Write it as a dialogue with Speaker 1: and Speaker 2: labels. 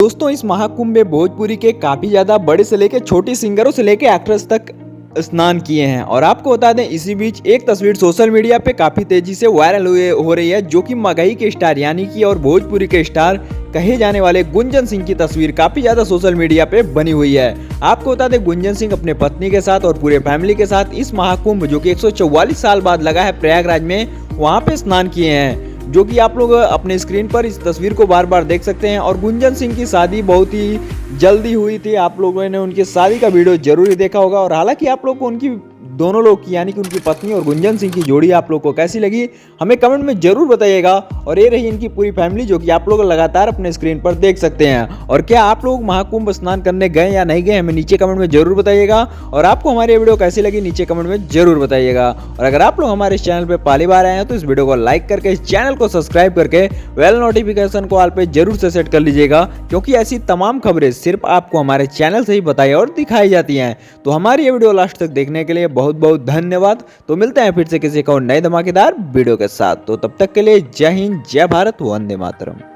Speaker 1: दोस्तों इस महाकुंभ में भोजपुरी के काफी ज्यादा बड़े से लेके छोटे सिंगरों से लेके एक्ट्रेस तक स्नान किए हैं। और आपको बता दें इसी बीच एक तस्वीर सोशल मीडिया पे काफी तेजी से वायरल हो रही है, जो कि मगही के स्टार यानी कि और भोजपुरी के स्टार कहे जाने वाले गुंजन सिंह की तस्वीर काफी ज्यादा सोशल मीडिया पे बनी हुई है। आपको बता दें गुंजन सिंह अपने पत्नी के साथ और पूरे फैमिली के साथ इस महाकुंभ जो कि 144 साल बाद लगा है प्रयागराज में, वहां पे स्नान किए हैं, जो कि आप लोग अपने स्क्रीन पर इस तस्वीर को बार बार देख सकते हैं। और गुंजन सिंह की शादी बहुत ही जल्दी हुई थी, आप लोगों ने उनकी शादी का वीडियो जरूर ही देखा होगा। और हालांकि आप लोग को उनकी दोनों लोग की यानी कि उनकी पत्नी और गुंजन सिंह की जोड़ी आप लोग को कैसी लगी हमें कमेंट में जरूर बताइएगा। और ये रही इनकी पूरी फैमिली जो कि आप लोग लगातार अपने स्क्रीन पर देख सकते हैं। और क्या आप लोग महाकुंभ स्नान करने गए या नहीं गए हमें नीचे कमेंट में जरूर बताइएगा। और आपको हमारी वीडियो कैसी लगी नीचे कमेंट में जरूर बताइएगा। और अगर आप लोग हमारे इस चैनल पर पहली बार आए हैं तो इस वीडियो को लाइक करके इस चैनल को सब्सक्राइब करके बेल नोटिफिकेशन को ऑल पे जरूर से सेट कर लीजिएगा, क्योंकि ऐसी तमाम खबरें सिर्फ आपको हमारे चैनल से ही बताई और दिखाई जाती हैं। तो हमारी ये वीडियो लास्ट तक देखने के लिए बहुत बहुत धन्यवाद। तो मिलते हैं फिर से किसी को नए धमाकेदार वीडियो के साथ। तो तब तक के लिए जय हिंद, जय भारत, वंदे मातरम।